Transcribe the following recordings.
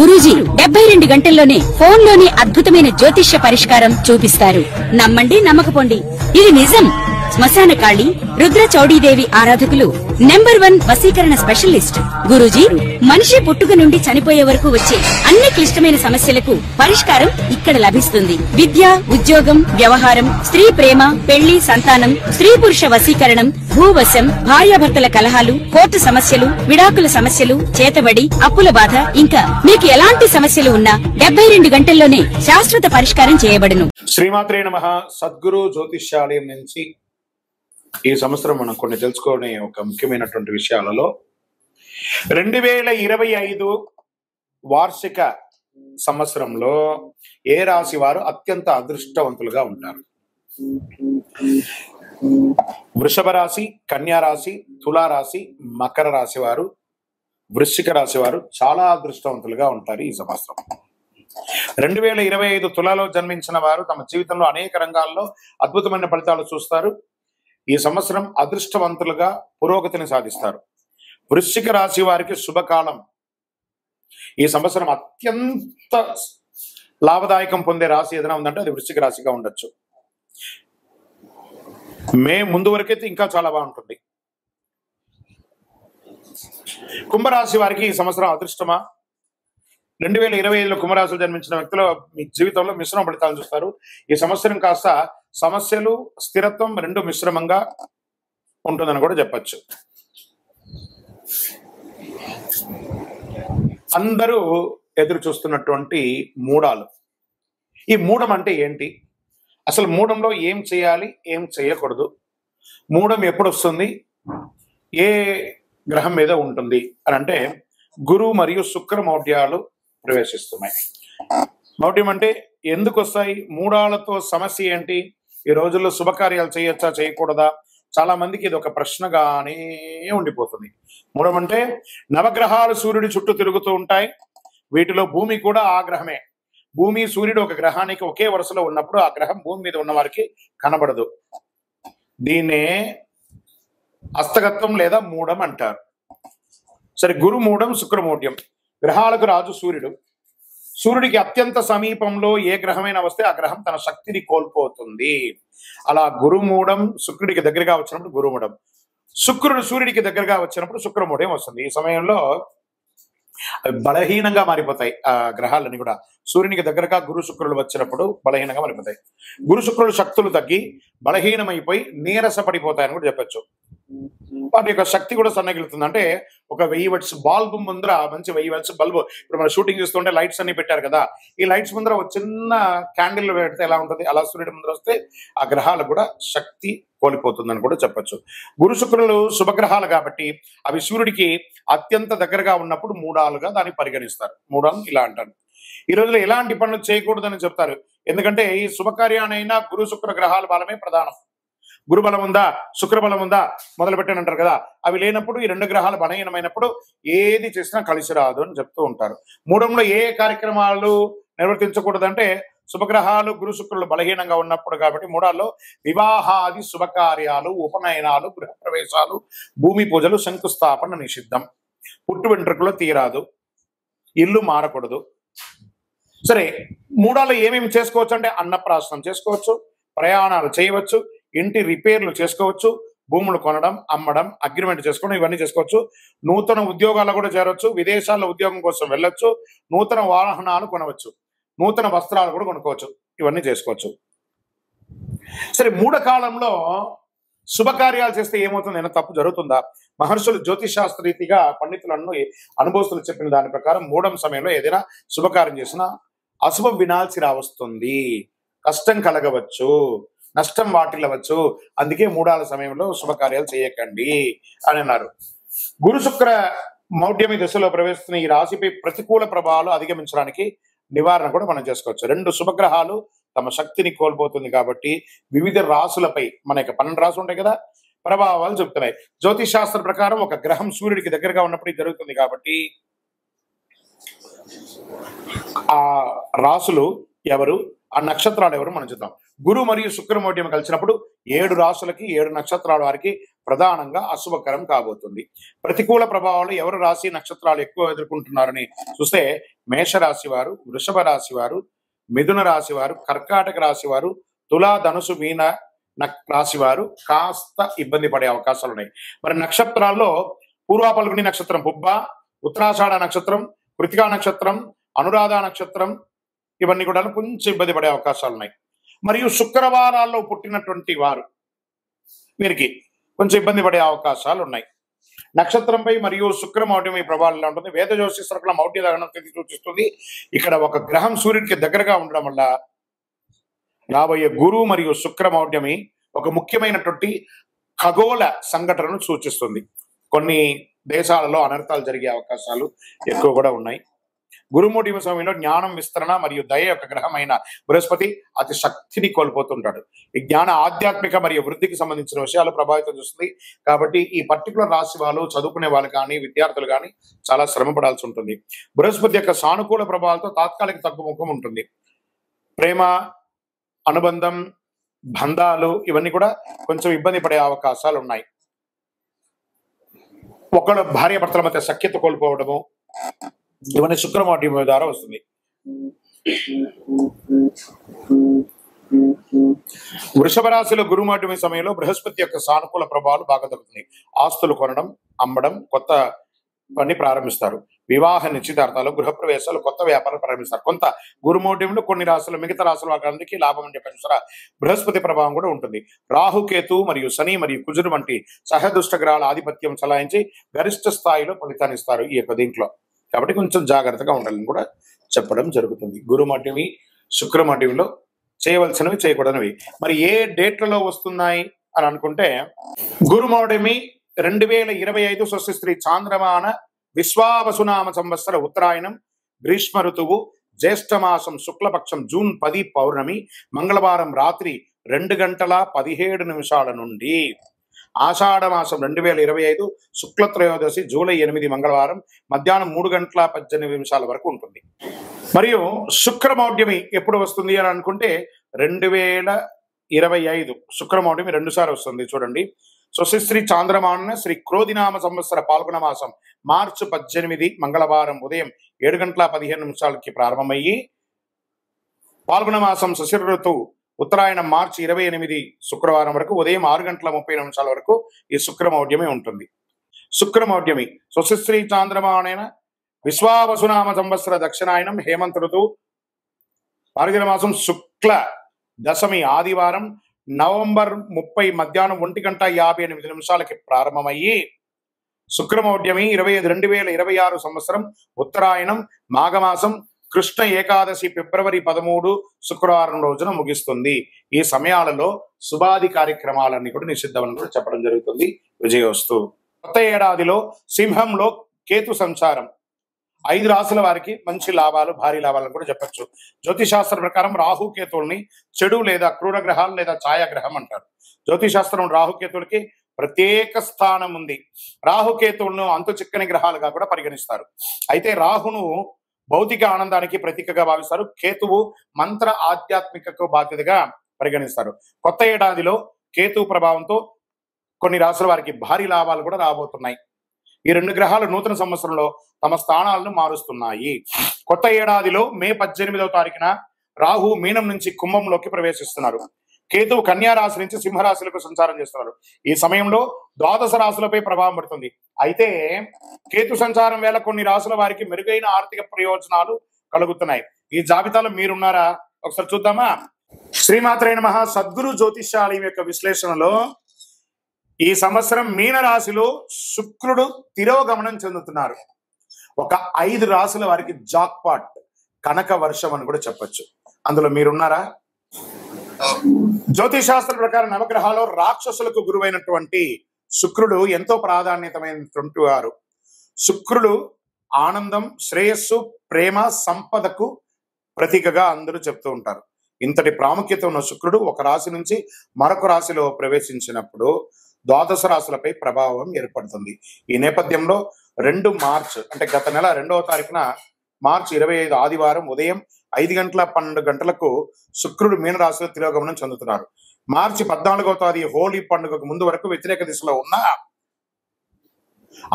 గురూజీ 72 గంటల్లోనే ఫోన్ లోనే అద్భుతమైన జ్యోతిష్య పరిష్కారం చూపిస్తారు. నమ్మండి నమ్మకపోండి, ఇది నిజం. శ్మశాన కాళి రుద్ర చౌడీదేవి ఆరాధకులు నంబర్ 1 వశీకరణ స్పెషలిస్ట్. గురూజీ మనిషి పుట్టుక నుండి చనిపోయే వరకు వచ్చే అన్ని క్లిష్టమైన సమస్యలకు పరిష్కారం ఇక్కడ లభిస్తుంది. విద్య, ఉద్యోగం, వ్యవహారం, స్త్రీ ప్రేమ, పెళ్లి, సంతానం, స్త్రీ పురుష వశీకరణం, భూవశం, భార్యాభర్తల కలహాలు, కోర్టు సమస్యలు, విడాకుల సమస్యలు, చేతబడి, అప్పుల బాధ, ఇంకా మీకు ఎలాంటి సమస్యలు ఉన్నా 72 గంటల్లోనే శాశ్వత పరిష్కారం చేయబడును. శ్రీమాత్రే నమః. సద్గురు జ్యోతిష్యాలయం నుంచి ఈ సంవత్సరం మనం కొన్ని తెలుసుకునే ఒక ముఖ్యమైనటువంటి విషయాలలో 2025 వార్షిక సంవత్సరంలో ఏ రాశి వారు అత్యంత అదృష్టవంతులుగా ఉంటారు? వృషభ రాశి, కన్యా రాశి, తులారాశి, మకర రాశి వారు, వృశ్చిక రాశి వారు చాలా అదృష్టవంతులుగా ఉంటారు ఈ సంవత్సరం. 2025 తులాలో జన్మించిన వారు తమ జీవితంలో అనేక రంగాల్లో అద్భుతమైన ఫలితాలు చూస్తారు. ఈ సంవత్సరం అదృష్టవంతులుగా పురోగతిని సాధిస్తారు. వృశ్చిక రాశి వారికి శుభకాలం. ఈ సంవత్సరం అత్యంత లాభదాయకం పొందే రాశి ఏదైనా ఉందంటే అది వృశ్చిక రాశిగా ఉండొచ్చు. మే ముందు వరకైతే ఇంకా చాలా బాగుంటుంది. కుంభరాశి వారికి ఈ సంవత్సరం అదృష్టమా? 2025లో కుంభరాశిలో జన్మించిన వ్యక్తులు మీ జీవితంలో మిశ్రమ ఫలితాలు చూస్తారు. ఈ సంవత్సరం కాస్త సమస్యలు, స్థిరత్వం రెండు మిశ్రమంగా ఉంటుందని కూడా చెప్పచ్చు. అందరూ ఎదురు చూస్తున్నటువంటి మూడాలు. ఈ మూడం అంటే ఏంటి? అసలు మూడంలో ఏం చేయాలి, ఏం చేయకూడదు, మూడం ఎప్పుడు వస్తుంది, ఏ గ్రహం మీద ఉంటుంది అని అంటే గురు మరియు శుక్ర మౌఢ్యాలు ప్రవేశిస్తున్నాయి. మౌఢ్యం అంటే ఎందుకు వస్తాయి? మూడాలతో సమస్య ఏంటి? ఈ రోజుల్లో శుభకార్యాలు చేయొచ్చా, చేయకూడదా? చాలా మందికి ఇది ఒక ప్రశ్నగానే ఉండిపోతుంది. మూడం అంటే నవగ్రహాలు సూర్యుడి చుట్టూ తిరుగుతూ ఉంటాయి. వీటిలో భూమి కూడా ఆ గ్రహమే. భూమి, సూర్యుడు ఒక గ్రహానికి ఒకే వరుసలో ఉన్నప్పుడు ఆ గ్రహం భూమి మీద ఉన్న వారికి కనబడదు. దీన్నే హస్తగత్వం లేదా మూడం అంటారు. సరే, గురు మూడం, శుక్ర మౌఢ్యం. గ్రహాలకు రాజు సూర్యుడు. సూర్యుడికి అత్యంత సమీపంలో ఏ గ్రహమైనా వస్తే ఆ గ్రహం తన శక్తిని కోల్పోతుంది. అలా గురుమూఢం శుక్రుడికి దగ్గరగా వచ్చినప్పుడు గురుమూఢం, శుక్రుడు సూర్యుడికి దగ్గరగా వచ్చినప్పుడు శుక్రమూఢం వస్తుంది. ఈ సమయంలో బలహీనంగా మారిపోతాయి ఆ గ్రహాలన్నీ కూడా. సూర్యునికి దగ్గరగా గురు శుక్రులు వచ్చినప్పుడు బలహీనంగా మారిపోతాయి. గురు శుక్రులు శక్తులు తగ్గి బలహీనమైపోయి నీరసపడిపోతాయని కూడా చెప్పచ్చు. వాటి యొక్క శక్తి కూడా సన్నగిలుతుంది. అంటే ఒక 1000 వాట్స్ బల్బు ముందర, మంచి 1000 వాట్స్ బల్బు, ఇప్పుడు మనం షూటింగ్ చేస్తుంటే లైట్స్ అన్ని పెట్టారు కదా, ఈ లైట్స్ ముందర ఒక చిన్న క్యాండిల్ పెడితే ఎలా ఉంటుంది, అలా సూర్యుడి ముందర వస్తే ఆ గ్రహాలకు కూడా శక్తి కోల్పోతుందని కూడా చెప్పచ్చు. గురు శుక్రులు శుభగ్రహాలు కాబట్టి అవి సూర్యుడికి అత్యంత దగ్గరగా ఉన్నప్పుడు మూడాలుగా దాన్ని పరిగణిస్తారు. మూడాలు ఇలా అంటారు. ఈ రోజులో ఎలాంటి పనులు చేయకూడదని చెప్తారు. ఎందుకంటే ఈ శుభకార్యానైనా గురు శుక్ర గ్రహాల బలమే ప్రధానం. గురు బలం ఉందా, శుక్ర బలం ఉందా మొదలు పెట్టానంటారు కదా, అవి లేనప్పుడు ఈ రెండు గ్రహాలు బలహీనమైనప్పుడు ఏది చేసినా కలిసి రాదు అని చెప్తూ ఉంటారు. మూడంలో ఏ కార్యక్రమాలు నిర్వర్తించకూడదంటే శుభగ్రహాలు గురు శుక్రులు బలహీనంగా ఉన్నప్పుడు కాబట్టి మూడాల్లో వివాహాది శుభకార్యాలు, ఉపనయనాలు, గృహ ప్రవేశాలు, భూమి పూజలు, శంకుస్థాపన నిషిద్ధం. పుట్టు వెంట్రుకలు తీరాదు, ఇల్లు మారకూడదు. సరే, మూడాల్లో ఏమేమి చేసుకోవచ్చు అంటే అన్నప్రాసనం చేసుకోవచ్చు, ప్రయాణాలు చేయవచ్చు, ఇంటి రిపేర్లు చేసుకోవచ్చు, భూములు కొనడం, అమ్మడం, అగ్రిమెంట్ చేసుకోవడం, ఇవన్నీ చేసుకోవచ్చు. నూతన ఉద్యోగాలు కూడా చేరవచ్చు, విదేశాల్లో ఉద్యోగం కోసం వెళ్ళొచ్చు, నూతన వాహనాలు కొనవచ్చు, నూతన వస్త్రాలు కూడా కొనుక్కోవచ్చు, ఇవన్నీ చేసుకోవచ్చు. సరే, మూఢ కాలంలో శుభకార్యాలు చేస్తే ఏమవుతుంది? ఏమైనా తప్పు జరుగుతుందా? మహర్షులు జ్యోతిషాస్త్ర రీతిగా పండితులను అనుభవస్తులు చెప్పిన దాని ప్రకారం మూఢం సమయంలో ఏదైనా శుభకార్యం చేసినా అశుభం వినాల్సి రావస్తుంది, కష్టం కలగవచ్చు, నష్టం వాటిల్లవచ్చు. అందుకే మూడాల సమయంలో శుభకార్యాలు చేయకండి అని అన్నారు. గురు శుక్ర మౌఢ్యమి దశలో ప్రవేశిస్తున్న ఈ రాశిపై ప్రతికూల ప్రభావాలు అధిగమించడానికి నివారణ కూడా మనం చేసుకోవచ్చు. రెండు శుభగ్రహాలు తమ శక్తిని కోల్పోతుంది కాబట్టి వివిధ రాశులపై, మన యొక్క 12 రాశులు ఉంటాయి కదా, ప్రభావాలు చెప్తున్నాయి. జ్యోతిష్ శాస్త్ర ప్రకారం ఒక గ్రహం సూర్యుడికి దగ్గరగా ఉన్నప్పుడు ఇది జరుగుతుంది కాబట్టి ఆ రాశులు ఎవరు, ఆ నక్షత్రాలు ఎవరు మనం చూద్దాం. గురు మరియు శుక్ర మౌఢ్యం కలిసినప్పుడు 7 రాశులకి 7 నక్షత్రాల వారికి ప్రధానంగా అశుభకరం కాబోతుంది. ప్రతికూల ప్రభావాలు ఎవరు రాశి నక్షత్రాలు ఎక్కువ ఎదుర్కొంటున్నారని చూస్తే మేషరాశి వారు, వృషభ రాశి వారు, మిథున రాశి వారు, కర్కాటక రాశి వారు, తులా, ధనుసు, మీన రాశి వారు కాస్త ఇబ్బంది పడే అవకాశాలు ఉన్నాయి. మరి నక్షత్రాల్లో పూర్వ పల్గుని నక్షత్రం, పుబ్బ, ఉత్తరాషాఢ నక్షత్రం, కృతికా నక్షత్రం, అనురాధ నక్షత్రం, ఇవన్నీ కూడా కొంచెం ఇబ్బంది పడే అవకాశాలు ఉన్నాయి. మరియు శుక్రవారాల్లో పుట్టినటువంటి వారు వీరికి కొంచెం ఇబ్బంది పడే అవకాశాలు ఉన్నాయి. నక్షత్రంపై మరియు శుక్ర మౌఢ్యం ఈ ప్రభావం ఎలా ఉంటుంది? వేద జ్యోతిష్కుల మౌఢ్య దహనం తిథి సూచిస్తుంది. ఇక్కడ ఒక గ్రహం సూర్యుడికి దగ్గరగా ఉండడం వల్ల రాబోయే గురు మరియు శుక్ర మౌఢ్యమి ఒక ముఖ్యమైనటువంటి ఖగోళ సంఘటనను సూచిస్తుంది. కొన్ని దేశాలలో అనర్థాలు జరిగే అవకాశాలు ఎక్కువ కూడా ఉన్నాయి. గురుమూఢ్యం సమయంలో జ్ఞానం, విస్తరణ మరియు దయ యొక్క గ్రహమైన బృహస్పతి అతి శక్తిని కోల్పోతుంటాడు. ఈ జ్ఞాన, ఆధ్యాత్మిక మరియు వృద్ధికి సంబంధించిన విషయాలు ప్రభావితం చేస్తుంది. కాబట్టి ఈ పర్టికులర్ రాశి వాళ్ళు, చదువుకునే వాళ్ళు కానీ, విద్యార్థులు కానీ చాలా శ్రమ పడాల్సి ఉంటుంది. బృహస్పతి యొక్క సానుకూల ప్రభావాలతో తాత్కాలిక తగ్గుముఖం ఉంటుంది. ప్రేమ, అనుబంధం, బంధాలు ఇవన్నీ కూడా కొంచెం ఇబ్బంది పడే అవకాశాలు ఉన్నాయి. ఒకళ్ళ భార్యాభర్తల మధ్య సఖ్యత కోల్పోవడము ఇవన్నీ శుక్రమౌఢ్యం ద్వారా వస్తుంది. వృషభ రాశిలో గురుమౌఢ్యం సమయంలో బృహస్పతి యొక్క సానుకూల ప్రభావాలు బాగా తగ్గుతున్నాయి. ఆస్తులు కొనడం, అమ్మడం, కొత్త పని ప్రారంభిస్తారు. వివాహ నిశ్చితార్థాలు, గృహప్రవేశాలు, కొత్త వ్యాపారాలు ప్రారంభిస్తారు. కొంత గురుమౌఢ్యంలో కొన్ని రాశులు, మిగతా రాశుల వారికి లాభం అని చెప్పిన సరే బృహస్పతి ప్రభావం కూడా ఉంటుంది. రాహుకేతు మరియు శని మరియు కుజుడు వంటి సహదుష్ట గ్రహాల ఆధిపత్యం చలాయించి గరిష్ట స్థాయిలో ఫలితాన్ని ఇస్తారు ఈ యొక్క దీంట్లో. కాబట్టి కొంచెం జాగ్రత్తగా ఉండాలని కూడా చెప్పడం జరుగుతుంది. గురుమౌఢ్యమి, శుక్రమౌఢ్యంలో చేయవలసినవి, చేయకూడనివి. మరి ఏ డేట్లలో వస్తున్నాయి అని అనుకుంటే గురుమౌఢ్యమి 2025 స్వస్తి చాంద్రమాన విశ్వావసునామ సంవత్సర ఉత్తరాయణం, గ్రీష్మ ఋతువు, జ్యేష్ఠమాసం శుక్లపక్షం జూన్ 10 పౌర్ణమి, మంగళవారం రాత్రి 2:17 నుండి ఆషాఢ మాసం 2025 శుక్లత్రయోదశి జూలై 8 మంగళవారం మధ్యాహ్నం 3:18 వరకు ఉంటుంది. మరియు శుక్రమౌఢ్యమి ఎప్పుడు వస్తుంది అని అనుకుంటే 2025 శుక్రమౌఢ్యమి 2 సార్లు వస్తుంది. చూడండి, స్వస్తి చాంద్రమాన శ్రీ క్రోధినామ సంవత్సర పాల్గొన మాసం మార్చి 18 మంగళవారం ఉదయం 7:15 ప్రారంభమయ్యి పాల్గొన మాసం శశిర ఋతువు ఉత్తరాయణం మార్చి 28 శుక్రవారం వరకు ఉదయం 6:30 వరకు ఈ శుక్రమౌఢ్యమే ఉంటుంది. శుక్రమౌఢ్యమి స్వస్తి చాంద్రమాన విశ్వావసునామ సంవత్సర దక్షిణాయనం హేమంత ఋతువు మార్గశిర మాసం శుక్ల దశమి ఆదివారం నవంబర్ 30 మధ్యాహ్నం 1:58 ప్రారంభమయ్యి శుక్రమౌఢ్యమి 2026 సంవత్సరం ఉత్తరాయణం మాఘమాసం కృష్ణ ఏకాదశి ఫిబ్రవరి 13 శుక్రవారం రోజున ముగిస్తుంది. ఈ సమయాలలో శుభాది కార్యక్రమాలన్నీ కూడా నిషిద్ధమని కూడా చెప్పడం జరుగుతుంది. విజయోస్తు. కొత్త ఏడాదిలో సింహంలో కేతు సంచారం 5 రాశుల వారికి మంచి లాభాలు, భారీ లాభాలను కూడా చెప్పచ్చు. జ్యోతిశాస్త్రం ప్రకారం రాహుకేతువుల్ని చెడు లేదా క్రూర గ్రహాలు లేదా ఛాయాగ్రహం అంటారు. జ్యోతిశాస్త్రం రాహుకేతువులకి ప్రత్యేక స్థానం ఉంది. రాహుకేతువులను అంతు చిక్కని గ్రహాలుగా కూడా పరిగణిస్తారు. అయితే రాహును భౌతిక ఆనందానికి ప్రతీకగా భావిస్తారు. కేతువు మంత్ర ఆధ్యాత్మికకు బాధ్యతగా పరిగణిస్తారు. కొత్త ఏడాదిలో కేతు ప్రభావంతో కొన్ని రాశుల వారికి భారీ లాభాలు కూడా రాబోతున్నాయి. ఈ 2 గ్రహాలు నూతన సంవత్సరంలో తమ స్థానాలను మారుస్తున్నాయి. కొత్త ఏడాదిలో మే 18వ తారీఖున రాహు మీనం నుంచి కుంభంలోకి ప్రవేశిస్తున్నారు. కేతువు కన్యా రాశి నుంచి సింహరాశులకు సంచారం చేస్తున్నారు. ఈ సమయంలో ద్వాదశ రాశులపై ప్రభావం పడుతుంది. అయితే కేతు సంచారం వేళ కొన్ని రాశుల వారికి మెరుగైన ఆర్థిక ప్రయోజనాలు కలుగుతున్నాయి. ఈ జాబితాలో మీరున్నారా? ఒకసారి చూద్దామా. శ్రీమాత్రే నమః. సద్గురు జ్యోతిష్యాలయం యొక్క విశ్లేషణలో ఈ సంవత్సరం మీన రాశిలో శుక్రుడు తిరోగమనం చెందుతున్నారు. ఒక 5 రాశుల వారికి జాక్పాట్, కనక వర్షం అని కూడా చెప్పచ్చు. అందులో మీరున్నారా? జ్యోతిశాస్త్ర ప్రకారం నవగ్రహాల్లో రాక్షసులకు గురువైనటువంటి శుక్రుడు ఎంతో ప్రాధాన్యతమైనటువంటి వారు. శుక్రుడు ఆనందం, శ్రేయస్సు, ప్రేమ, సంపదకు ప్రతీకగా అందరూ చెప్తూ ఉంటారు. ఇంతటి ప్రాముఖ్యత ఉన్న శుక్రుడు ఒక రాశి నుంచి మరొక రాశిలో ప్రవేశించినప్పుడు ద్వాదశ రాశులపై ప్రభావం ఏర్పడుతుంది. ఈ నేపథ్యంలో 2 మార్చ్ అంటే గత నెల 2వ తారీఖున మార్చి 25 ఆదివారం ఉదయం 5:12 శుక్రుడు మీనరాశిలో తిరోగమనం చెందుతున్నారు. మార్చి 14వ తేదీ హోలీ పండుగకు ముందు వరకు వ్యతిరేక దిశలో ఉన్న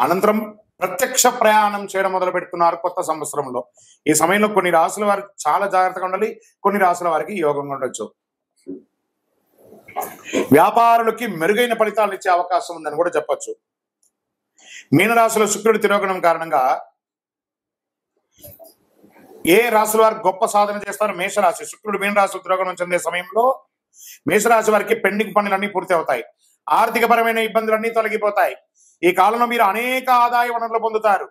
అనంతరం ప్రత్యక్ష ప్రయాణం చేయడం మొదలు పెడుతున్నారు కొత్త సంవత్సరంలో. ఈ సమయంలో కొన్ని రాసుల వారికి చాలా జాగ్రత్తగా ఉండాలి, కొన్ని రాసుల వారికి యోగంగా ఉండొచ్చు. వ్యాపారులకి మెరుగైన ఫలితాలు ఇచ్చే అవకాశం ఉందని కూడా చెప్పొచ్చు. మీనరాశిలో శుక్రుడు తిరోగమనం కారణంగా ఏ రాశుల వారు గొప్ప సాధన చేస్తారో మేషరాశి. శుక్రుడు మీనరాశిలో తిరోగమనం చెందే సమయంలో మేషరాశి వారికి పెండింగ్ పనులన్నీ పూర్తి అవుతాయి, ఆర్థిక పరమైన ఇబ్బందులన్నీ తొలగిపోతాయి. ఈ కాలంలో మీరు అనేక ఆదాయ వనరులు పొందుతారు,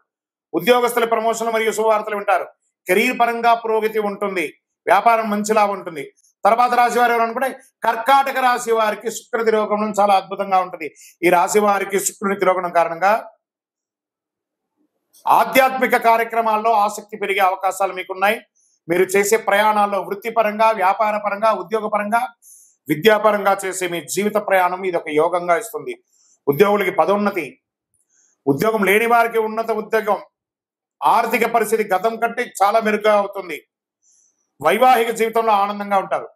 ఉద్యోగస్తుల ప్రమోషన్లు మరియు శుభవార్తలు వింటారు, కెరీర్ పరంగా పురోగతి ఉంటుంది, వ్యాపారం మంచిలా ఉంటుంది. తర్వాత రాశి వారు ఎవరు అనుకుంటే కర్కాటక రాశి వారికి శుక్ర తిరోగమనం చాలా అద్భుతంగా ఉంటుంది. ఈ రాశి వారికి శుక్రుని తిరోగమనం కారణంగా ఆధ్యాత్మిక కార్యక్రమాల్లో ఆసక్తి పెరిగే అవకాశాలు మీకున్నాయి. మీరు చేసే ప్రయాణాల్లో వృత్తిపరంగా, వ్యాపార పరంగా, ఉద్యోగ పరంగా, విద్యాపరంగా చేసే మీ జీవిత ప్రయాణం ఇది ఒక యోగంగా ఇస్తుంది. ఉద్యోగులకి పదోన్నతి, ఉద్యోగం లేని వారికి ఉన్నత ఉద్యోగం, ఆర్థిక పరిస్థితి గతం కంటే చాలా మెరుగ్గా అవుతుంది. వైవాహిక జీవితంలో ఆనందంగా ఉంటారు.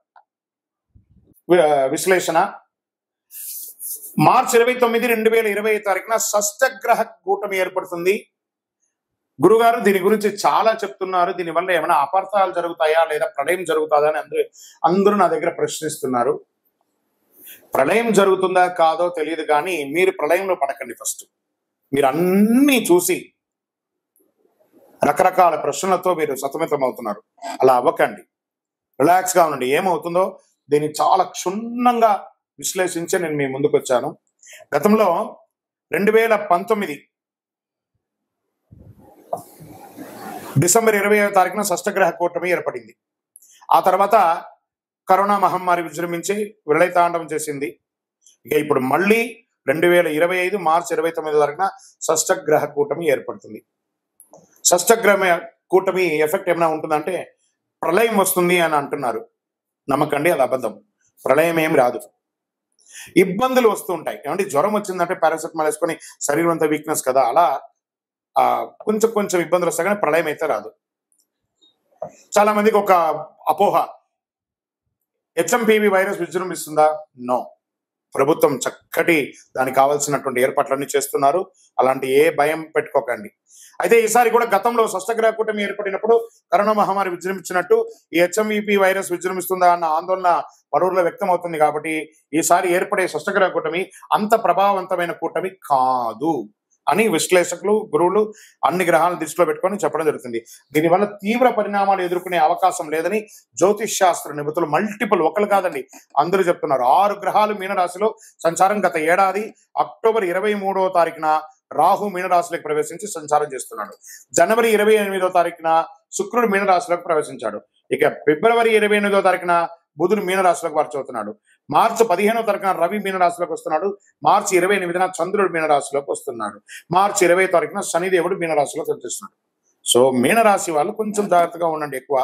విశ్లేషణ: మార్చి 29, 2020 షష్టగ్రహ కూటమి ఏర్పడుతుంది. గురుగారు దీని గురించి చాలా చెప్తున్నారు, దీనివల్ల ఏమైనా అపార్థాలు జరుగుతాయా లేదా ప్రళయం జరుగుతుందా అని అందరూ నా దగ్గర ప్రశ్నిస్తున్నారు. ప్రళయం జరుగుతుందా కాదో తెలియదు, కానీ మీరు ప్రళయంలో పడకండి. ఫస్ట్ మీరు అన్నీ చూసి రకరకాల ప్రశ్నలతో మీరు సతమతం అవుతున్నారు. అలా అవ్వకండి, రిలాక్స్గా ఉండండి. ఏమవుతుందో దీన్ని చాలా క్షుణ్ణంగా విశ్లేషించి నేను మీ ముందుకు వచ్చాను. గతంలో 2019 డిసెంబర్ 20వ షష్టగ్రహ కూటమి ఏర్పడింది. ఆ తర్వాత కరోనా మహమ్మారి విజృంభించి విలయతాండవం చేసింది. ఇక ఇప్పుడు మళ్ళీ 2025 మార్చి 29 షష్టగ్రహ కూటమి ఏర్పడుతుంది. షష్టగ్రహ కూటమి ఎఫెక్ట్ ఏమైనా ఉంటుందంటే ప్రళయం వస్తుంది అని అంటున్నారు. నమ్మకండి, అది అబద్ధం. ప్రళయం ఏం రాదు, ఇబ్బందులు వస్తూ ఉంటాయి. ఏమంటే జ్వరం వచ్చిందంటే పారాసెటమాల్ వేసుకొని శరీరం అంతా వీక్నెస్ కదా, అలా కొంచెం కొంచెం ఇబ్బందులు వస్తాయి, కానీ ప్రళయం అయితే రాదు. చాలా మందికి ఒక అపోహ, హెచ్ఎంపీవీ వైరస్ విజృంభిస్తుందా? నో. ప్రభుత్వం చక్కటి దానికి కావాల్సినటువంటి ఏర్పాట్లన్నీ చేస్తున్నారు. అలాంటి ఏ భయం పెట్టుకోకండి. అయితే ఈసారి కూడా గతంలో షష్టగ్రహ కూటమి ఏర్పడినప్పుడు కరోనా మహమ్మారి విజృంభించినట్టు ఈ హెచ్ఎంవీపీ వైరస్ విజృంభిస్తుందా అన్న ఆందోళన పలువురిలో వ్యక్తం అవుతుంది. కాబట్టి ఈసారి ఏర్పడే షష్టగ్రహ కూటమి అంత ప్రభావవంతమైన కూటమి కాదు అని విశ్లేషకులు, గురువులు అన్ని గ్రహాలను దృష్టిలో పెట్టుకొని చెప్పడం జరుగుతుంది. దీనివల్ల తీవ్ర పరిణామాలు ఎదుర్కొనే అవకాశం లేదని జ్యోతిష్ శాస్త్ర నిపుణులు మల్టిపుల్, ఒకరు కాదండి అందరూ చెప్తున్నారు. 6 గ్రహాలు మీనరాశిలో సంచారం. గత ఏడాది అక్టోబర్ 23వ రాహు మీనరాశిలోకి ప్రవేశించి సంచారం చేస్తున్నాడు. జనవరి 28వ శుక్రుడు మీనరాశిలోకి ప్రవేశించాడు. ఇక ఫిబ్రవరి 28వ బుధుడు మీనరాశిలోకి మార్చవుతున్నాడు. మార్చి 15వ రవి మీనరాశిలోకి వస్తున్నాడు. మార్చి 28న చంద్రుడు మీనరాశిలోకి వస్తున్నాడు. మార్చి 20వ శనిదేవుడు మీనరాశిలో సంచరిస్తున్నాడు. సో మీనరాశి వాళ్ళు కొంచెం జాగ్రత్తగా ఉండండి. ఎక్కువ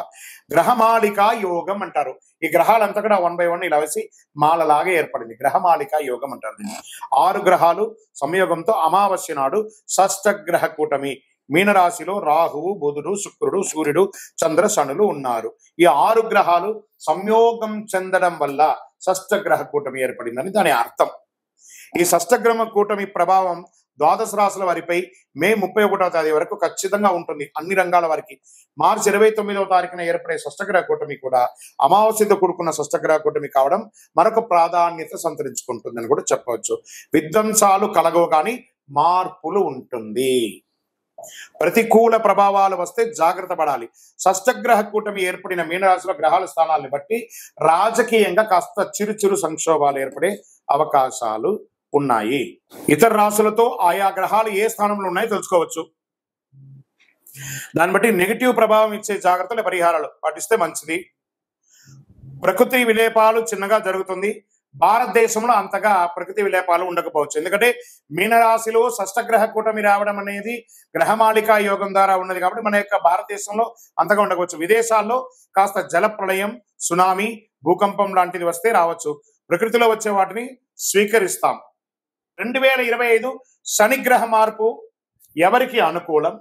గ్రహమాలిక యోగం అంటారు. ఈ గ్రహాలంతా కూడా 1 by 1 ఇలా వేసి మాలలాగా ఏర్పడింది. గ్రహమాలిక యోగం అంటారు దీన్ని. 6 గ్రహాలు సంయోగంతో అమావాస్య నాడు షష్టగ్రహ కూటమి మీనరాశిలో రాహువు, బుధుడు, శుక్రుడు, సూర్యుడు, చంద్ర, శనులు ఉన్నారు. ఈ 6 గ్రహాలు సంయోగం చెందడం వల్ల షష్టగ్రహ కూటమి ఏర్పడిందని దాని అర్థం. ఈ షష్టగ్రహ కూటమి ప్రభావం 12 రాశుల వారిపై మే 31వ తేదీ వరకు ఖచ్చితంగా ఉంటుంది, అన్ని రంగాల వారికి. మార్చి 29వ ఏర్పడే షష్టగ్రహ కూటమి కూడా అమావాస్యతో కూడుకున్న షష్టగ్రహ కూటమి కావడం మరొక ప్రాధాన్యత సంతరించుకుంటుందని కూడా చెప్పవచ్చు. విధ్వంసాలు కలగవు, కానీ మార్పులు ఉంటుంది. ప్రతికూల ప్రభావాలు వస్తే జాగ్రత్త పడాలి. షష్టగ్రహ కూటమి ఏర్పడిన మీనరాశిలో గ్రహాల స్థానాలను బట్టి రాజకీయంగా కాస్త చిరు సంక్షోభాలు ఏర్పడే అవకాశాలు ఉన్నాయి. ఇతర రాశులతో ఆయా గ్రహాలు ఏ స్థానంలో ఉన్నాయో తెలుసుకోవచ్చు. దాన్ని బట్టి నెగిటివ్ ప్రభావం ఇచ్చే జాగ్రత్తలు, పరిహారాలు పాటిస్తే మంచిది. ప్రకృతి విలేపాలు చిన్నగా జరుగుతుంది. భారతదేశంలో అంతగా ప్రకృతి విలేపాలు ఉండకపోవచ్చు. ఎందుకంటే మీనరాశిలో షష్టగ్రహ కూటమి రావడం అనేది గ్రహమాలికా యోగం ద్వారా ఉన్నది కాబట్టి మన యొక్క భారతదేశంలో అంతగా ఉండకపోవచ్చు. విదేశాల్లో కాస్త జల ప్రళయం, సునామీ, భూకంపం లాంటిది వస్తే రావచ్చు. ప్రకృతిలో వచ్చే వాటిని స్వీకరిస్తాం. 2025 శనిగ్రహ మార్పు ఎవరికి అనుకూలం,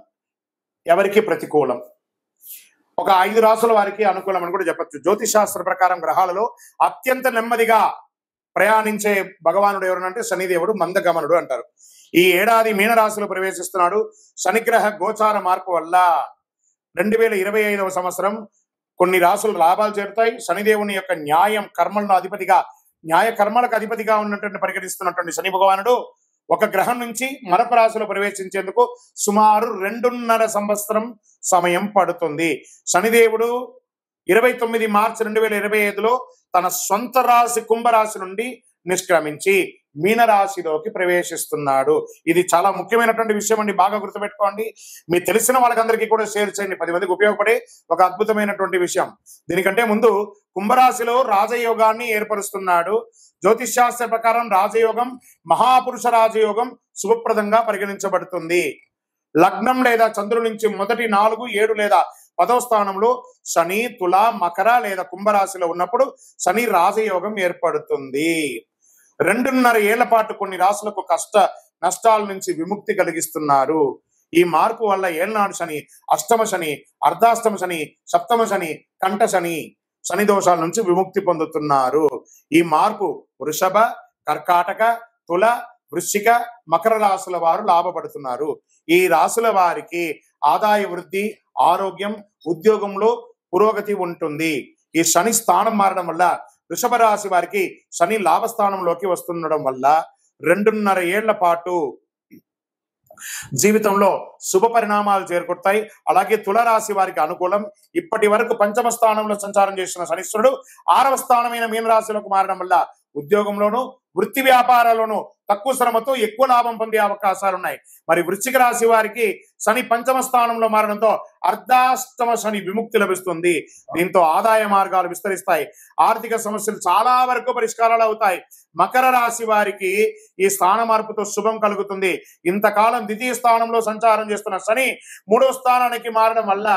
ఎవరికి ప్రతికూలం? ఒక 5 రాశుల వారికి అనుకూలం అని కూడా చెప్పచ్చు. జ్యోతిష్ శాస్త్ర ప్రకారం గ్రహాలలో అత్యంత నెమ్మదిగా ప్రయాణించే భగవానుడు ఎవరనంటే శనిదేవుడు మందగమనుడు అంటారు. ఈ ఏడాది మీనరాశిలో ప్రవేశిస్తున్నాడు. శనిగ్రహ గోచార మార్పు వల్ల 2025వ సంవత్సరం కొన్ని రాసులు లాభాలు చేరుతాయి. శనిదేవుని యొక్క న్యాయ కర్మలకు అధిపతిగా ఉన్నటువంటి పరిగణిస్తున్నటువంటి శని భగవానుడు ఒక గ్రహం నుంచి మరొక రాశిలో ప్రవేశించేందుకు సుమారు 2.5 సంవత్సరం సమయం పడుతుంది. శనిదేవుడు 29 మార్చి 2025లో తన సొంత రాశి కుంభరాశి నుండి నిష్క్రమించి మీనరాశిలోకి ప్రవేశిస్తున్నాడు. ఇది చాలా ముఖ్యమైనటువంటి విషయం అండి, బాగా గుర్తుపెట్టుకోండి. మీకు తెలిసిన వాళ్ళకందరికీ కూడా షేర్ చేయండి, 10 మందికి ఉపయోగపడే ఒక అద్భుతమైనటువంటి విషయం. దీనికంటే ముందు కుంభరాశిలో రాజయోగాన్ని ఏర్పరుస్తున్నాడు. జ్యోతిష్ శాస్త్ర ప్రకారం రాజయోగం మహాపురుష రాజయోగం శుభప్రదంగా పరిగణించబడుతుంది. లగ్నం లేదా చంద్రుడి నుంచి మొదటి 4, 7 లేదా 10వ స్థానంలో శని తుల మకర లేదా కుంభరాశిలో ఉన్నప్పుడు శని రాజయోగం ఏర్పడుతుంది. 2.5 ఏళ్ల పాటు కొన్ని రాశులకు కష్ట నష్టాల నుంచి విముక్తి కలిగిస్తున్నారు. ఈ మార్పు వల్ల ఏళ్నాడు శని, అష్టమ శని, అర్ధాష్టమ శని, సప్తమ శని, కంఠ శని శని దోషాల నుంచి విముక్తి పొందుతున్నారు. ఈ మార్పు వృషభ, కర్కాటక, తుల, వృశ్చిక, మకర రాశుల వారు లాభపడుతున్నారు. ఈ రాశుల వారికి ఆదాయ వృద్ధి, ఆరోగ్యం, ఉద్యోగంలో పురోగతి ఉంటుంది. ఈ శని స్థానం మారడం వల్ల వృషభ రాశి వారికి శని లాభస్థానంలోకి వస్తుండడం వల్ల 2.5 ఏళ్ల పాటు జీవితంలో శుభ పరిణామాలు చేకూరుతాయి. అలాగే తులరాశి వారికి అనుకూలం. ఇప్పటి వరకు 5వ స్థానంలో సంచారం చేసిన శనీశ్వరుడు 6వ స్థానమైన మీనరాశిలోకి మారడం వల్ల ఉద్యోగంలోనూ వృత్తి వ్యాపారాల్లోనూ తక్కువ శ్రమతో ఎక్కువ లాభం పొందే అవకాశాలు ఉన్నాయి. మరి వృశ్చిక రాశి వారికి శని 5వ స్థానంలో మారడంతో అర్ధాష్టమ శని విముక్తి లభిస్తుంది. దీంతో ఆదాయ మార్గాలు విస్తరిస్తాయి. ఆర్థిక సమస్యలు చాలా వరకు పరిష్కారాలు అవుతాయి. మకర రాశి వారికి ఈ స్థాన మార్పుతో శుభం కలుగుతుంది. ఇంతకాలం ద్వితీయ స్థానంలో సంచారం చేస్తున్న శని 3వ స్థానానికి మారడం వల్ల